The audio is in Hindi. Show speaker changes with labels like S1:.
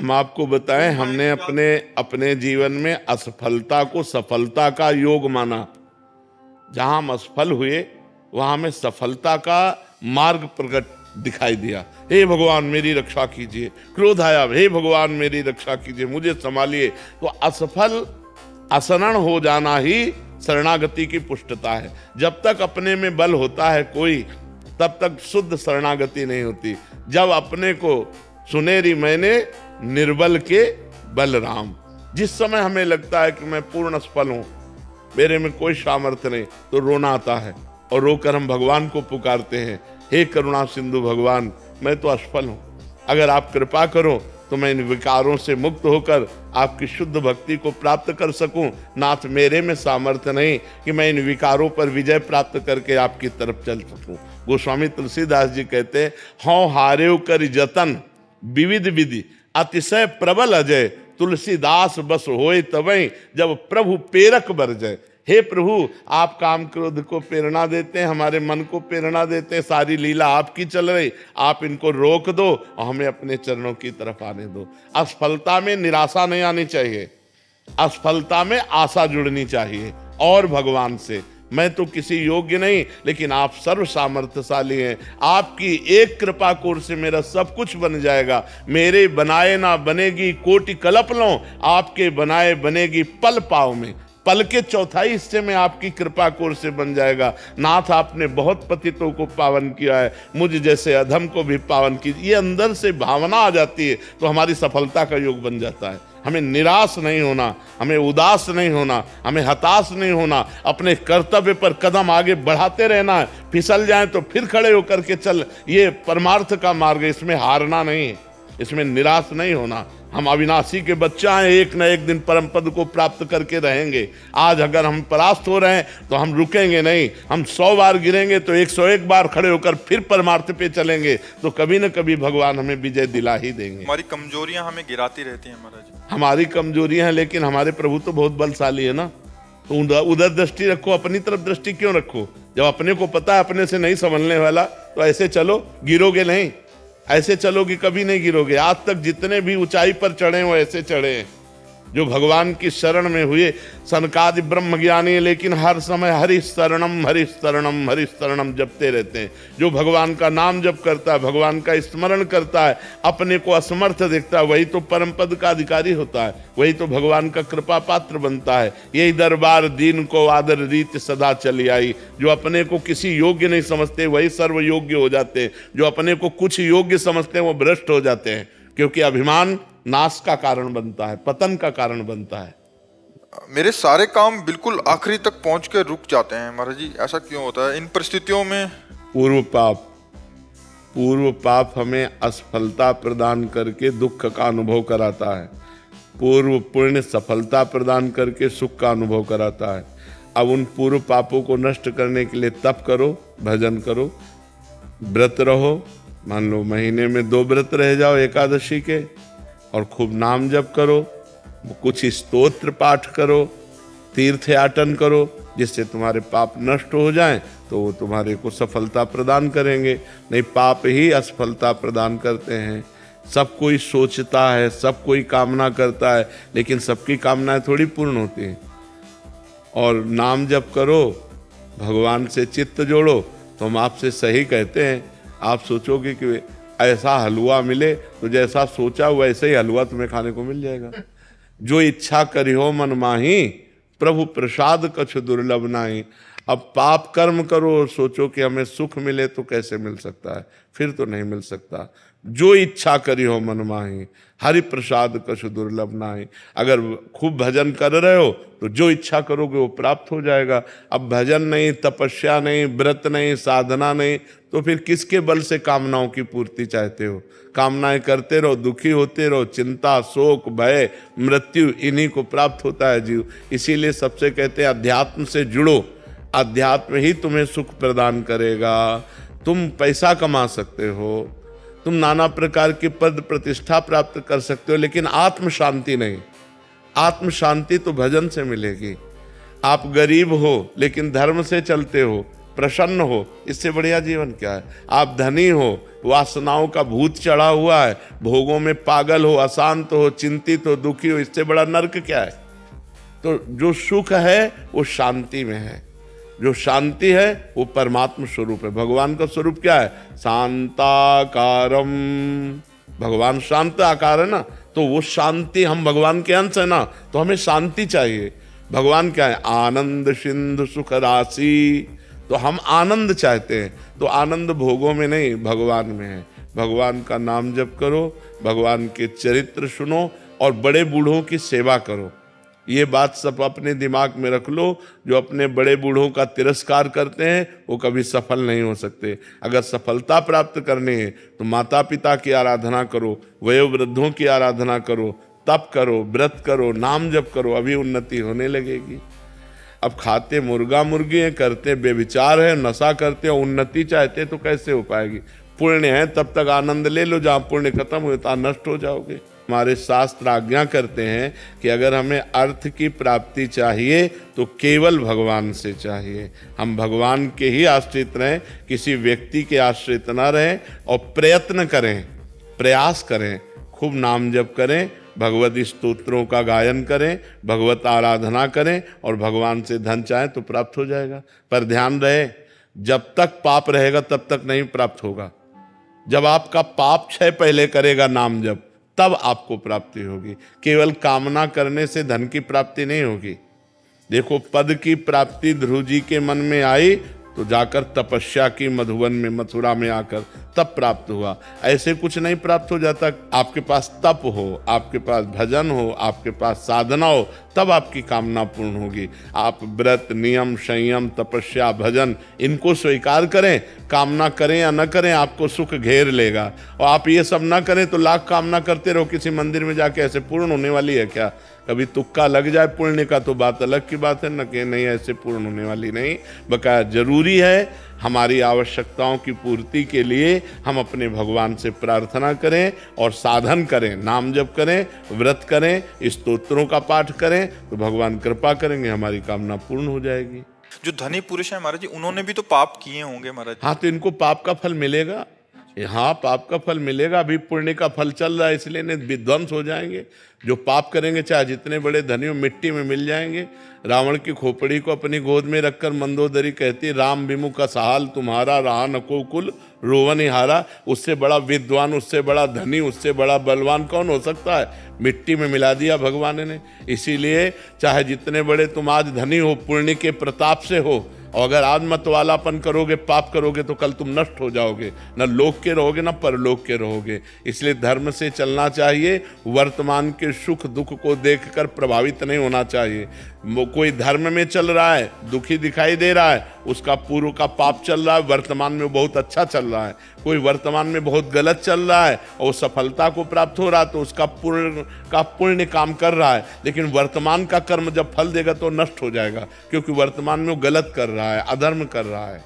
S1: हम आपको बताएं, हमने अपने अपने जीवन में असफलता को सफलता का योग माना। जहां हम असफल हुए वहां हमें सफलता का मार्ग प्रकट दिखाई दिया। हे भगवान मेरी रक्षा कीजिए, क्रोध आया, हे भगवान मेरी रक्षा कीजिए, मुझे संभालिए। तो असफल असरण हो जाना ही शरणागति की पुष्टता है। जब तक अपने में बल होता है कोई, तब तक शुद्ध शरणागति नहीं होती। जब अपने को सुनेरी मैंने निर्बल के बलराम, जिस समय हमें लगता है कि मैं पूर्ण असफल हूं, मेरे में कोई सामर्थ्य नहीं, तो रोना आता है और रोकर हम भगवान को पुकारते हैं, हे करुणा सिंधु भगवान, मैं तो असफल हूं, अगर आप कृपा करो तो मैं इन विकारों से मुक्त होकर आपकी शुद्ध भक्ति को प्राप्त कर सकूं। नाथ मेरे में सामर्थ्य नहीं कि मैं इन विकारों पर विजय प्राप्त करके आपकी तरफ चल सकूं। गोस्वामी तुलसीदास जी कहते हैं, हौ हारेव कर जतन विविध विधि अतिशय प्रबल अजय, तुलसीदास बस होए तवै जब प्रभु प्रेरक बरजय। हे प्रभु, आप काम क्रोध को प्रेरणा देते हैं, हमारे मन को प्रेरणा देते हैं, सारी लीला आपकी चल रही, आप इनको रोक दो और हमें अपने चरणों की तरफ आने दो। असफलता में निराशा नहीं आनी चाहिए, असफलता में आशा जुड़नी चाहिए और भगवान से। मैं तो किसी योग्य नहीं, लेकिन आप सर्व सामर्थ्यशाली हैं, आपकी एक कृपा कोर से मेरा सब कुछ बन जाएगा। मेरे बनाए ना बनेगी कोटि कल्पना, आपके बनाए बनेगी पल पाव में। पल के चौथाई हिस्से में आपकी कृपा कोर से बन जाएगा। नाथ आपने बहुत पतितों को पावन किया है, मुझ जैसे अधम को भी पावन कीजिए। ये अंदर से भावना आ जाती है तो हमारी सफलता का योग बन जाता है। हमें निराश नहीं होना, हमें उदास नहीं होना, हमें हताश नहीं होना, अपने कर्तव्य पर कदम आगे बढ़ाते रहना है। फिसल जाए तो फिर खड़े होकर के चल, ये परमार्थ का मार्ग है, इसमें हारना नहीं है, इसमें निराश नहीं होना। हम अविनाशी के बच्चा हैं, एक न एक दिन परम पद को प्राप्त करके रहेंगे। आज अगर हम परास्त हो रहे हैं तो हम रुकेंगे नहीं, हम 100 बार गिरेंगे तो 101 बार खड़े होकर फिर परमार्थ पे चलेंगे, तो कभी न कभी भगवान हमें विजय दिला ही देंगे।
S2: हमारी कमजोरियां हमें गिराती रहती हैं महाराज।
S1: हमारी कमजोरियां हैं, लेकिन हमारे प्रभु तो बहुत बलशाली है ना। तो उधर दृष्टि रखो, अपनी तरफ दृष्टि क्यों रखो? जब अपने को पता है अपने से नहीं संभलने वाला, तो ऐसे चलो, गिरोगे नहीं। ऐसे चलोगे कभी नहीं गिरोगे। आज तक जितने भी ऊंचाई पर चढ़े वो ऐसे चढ़े हैं, जो भगवान की शरण में हुए। सनकादि ब्रह्म ज्ञानी, लेकिन हर समय हरि शरणम हरि शरणम हरि शरणम जपते रहते हैं। जो भगवान का नाम जप करता है, भगवान का स्मरण करता है, अपने को असमर्थ देखता है, वही तो परम पद का अधिकारी होता है, वही तो भगवान का कृपा पात्र बनता है। यही दरबार दीन को आदर रीत सदा चली आई। जो अपने को किसी योग्य नहीं समझते वही सर्व योग्य हो जाते हैं, जो अपने को कुछ योग्य समझते हैं वो भ्रष्ट हो जाते हैं, क्योंकि अभिमान नाश का कारण बनता है, पतन का कारण बनता है।
S2: मेरे सारे काम बिल्कुल आखिरी तक पहुंच के रुक जाते हैं महाराज जी, ऐसा क्यों होता है इन परिस्थितियों में?
S1: पूर्व पाप हमें असफलता प्रदान करके दुख का अनुभव कराता है, पूर्व पुण्य सफलता प्रदान करके सुख का अनुभव कराता है। अब उन पूर्व पापों को नष्ट करने के लिए तप करो, भजन करो, व्रत रहो। मान लो महीने में 2 व्रत रह जाओ एकादशी के, और खूब नाम जप करो, कुछ स्तोत्र पाठ करो, तीर्थ याटन करो, जिससे तुम्हारे पाप नष्ट हो जाएं, तो वो तुम्हारे को सफलता प्रदान करेंगे। नहीं, पाप ही असफलता प्रदान करते हैं। सब कोई सोचता है, सब कोई कामना करता है, लेकिन सबकी कामनाएं थोड़ी पूर्ण होती हैं। और नाम जप करो, भगवान से चित्त जोड़ो, तो हम आपसे सही कहते हैं। आप सोचोगे कि ऐसा हलवा मिले, तो जैसा सोचा वैसे ही हलवा तुम्हें खाने को मिल जाएगा। जो इच्छा करियो मन माही, प्रभु प्रसाद कछु दुर्लभ नाही। अब पाप कर्म करो और सोचो कि हमें सुख मिले, तो कैसे मिल सकता है? फिर तो नहीं मिल सकता। जो इच्छा करियो मन माही, हरि प्रसाद कछु दुर्लभ नाही। अगर खूब भजन कर रहे हो तो जो इच्छा करोगे वो प्राप्त हो जाएगा। अब भजन नहीं, तपस्या नहीं, व्रत नहीं, साधना नहीं, तो फिर किसके बल से कामनाओं की पूर्ति चाहते हो? कामनाएं करते रहो, दुखी होते रहो, चिंता, शोक, भय, मृत्यु, इन्हीं को प्राप्त होता है जीव। इसीलिए सबसे कहते हैं अध्यात्म से जुड़ो, अध्यात्म ही तुम्हें सुख प्रदान करेगा। तुम पैसा कमा सकते हो, तुम नाना प्रकार के पद प्रतिष्ठा प्राप्त कर सकते हो, लेकिन आत्म शांति नहीं। आत्म शांति तो भजन से मिलेगी। आप गरीब हो लेकिन धर्म से चलते हो, प्रसन्न हो, इससे बढ़िया जीवन क्या है। आप धनी हो, वासनाओं का भूत चढ़ा हुआ है, भोगों में पागल हो, अशांत हो, चिंतित हो, दुखी हो, इससे बड़ा नरक क्या है। तो जो सुख है वो शांति में है, जो शांति है वो परमात्मा स्वरूप है। भगवान का स्वरूप क्या है? शांताकारम। भगवान शांत आकार है ना, तो वो शांति, हम भगवान के अंश है ना, तो हमें शांति चाहिए। भगवान क्या है? आनंद सिंधु सुख राशि। तो हम आनंद चाहते हैं, तो आनंद भोगों में नहीं, भगवान में है। भगवान का नाम जप करो, भगवान के चरित्र सुनो और बड़े बूढ़ों की सेवा करो। ये बात सब अपने दिमाग में रख लो। जो अपने बड़े बूढ़ों का तिरस्कार करते हैं वो कभी सफल नहीं हो सकते। अगर सफलता प्राप्त करनी है तो माता पिता की आराधना करो, वयोवृद्धों की आराधना करो, तप करो, व्रत करो, नाम जप करो, अभी उन्नति होने लगेगी। अब खाते मुर्गा मुर्गी हैं, करते बेविचार है, नशा करते हैं, उन्नति चाहते तो कैसे हो पाएगी। पुण्य है तब तक आनंद ले लो, जहाँ पुण्य खत्म हुए तो नष्ट हो जाओगे। हमारे शास्त्र आज्ञा करते हैं कि अगर हमें अर्थ की प्राप्ति चाहिए तो केवल भगवान से चाहिए। हम भगवान के ही आश्रित रहें, किसी व्यक्ति के आश्रित न रहें, और प्रयत्न करें, प्रयास करें, खूब नाम जप करें, भगवत स्तोत्रों का गायन करें, भगवत आराधना करें, और भगवान से धन चाहें तो प्राप्त हो जाएगा। पर ध्यान रहे, जब तक पाप रहेगा तब तक नहीं प्राप्त होगा। जब आपका पाप क्षय पहले करेगा नाम जप, तब आपको प्राप्ति होगी। केवल कामना करने से धन की प्राप्ति नहीं होगी। देखो, पद की प्राप्ति ध्रुव जी के मन में आई तो जाकर तपस्या की मधुवन में, मथुरा में आकर तब प्राप्त हुआ। ऐसे कुछ नहीं प्राप्त हो जाता। आपके पास तप हो, आपके पास भजन हो, आपके पास साधना हो, तब आपकी कामना पूर्ण होगी। आप व्रत, नियम, संयम, तपस्या, भजन इनको स्वीकार करें, कामना करें या न करें, आपको सुख घेर लेगा। और आप ये सब ना करें तो लाख कामना करते रहो, किसी मंदिर में जाके ऐसे पूर्ण होने वाली है क्या? कभी तुक्का लग जाए पुण्य का तो बात अलग की बात है, न कि नहीं ऐसे पूर्ण होने वाली नहीं। बकाया जरूरी है हमारी आवश्यकताओं की पूर्ति के लिए हम अपने भगवान से प्रार्थना करें और साधन करें, नाम जप करें, व्रत करें, स्तोत्रों का पाठ करें, तो भगवान कृपा करेंगे, हमारी कामना पूर्ण हो जाएगी।
S2: जो धनी पुरुष है महाराज जी, उन्होंने भी तो पाप किए होंगे महाराज।
S1: हाँ, तो इनको पाप का फल मिलेगा। हाँ, पाप का फल मिलेगा। अभी पुण्य का फल चल रहा है, इसलिए इन्हें विध्वंस हो जाएंगे। जो पाप करेंगे चाहे जितने बड़े धनी हो, मिट्टी में मिल जाएंगे। रावण की खोपड़ी को अपनी गोद में रखकर मंदोदरी कहती, राम विमुख सहाल तुम्हारा, रहा नको कुल रोवन हारा। उससे बड़ा विद्वान, उससे बड़ा धनी, उससे बड़ा बलवान कौन हो सकता है? मिट्टी में मिला दिया भगवान ने। इसीलिए चाहे जितने बड़े तुम आज धनी हो, पुण्य के प्रताप से हो, और अगर आज मत वालापन करोगे, पाप करोगे, तो कल तुम नष्ट हो जाओगे। न लोक के रहोगे न परलोक के रहोगे। इसलिए धर्म से चलना चाहिए। वर्तमान के सुख दुख को देखकर प्रभावित नहीं होना चाहिए। कोई धर्म में चल रहा है, दुखी दिखाई दे रहा है, उसका पूर्व का पाप चल रहा है, वर्तमान में बहुत अच्छा चल रहा है। कोई वर्तमान में बहुत गलत चल रहा है और सफलता को प्राप्त हो रहा है, तो उसका पुण्य काम कर रहा है, लेकिन वर्तमान का कर्म जब फल देगा तो नष्ट हो जाएगा, क्योंकि वर्तमान में वो गलत कर रहा है, अधर्म कर रहा है।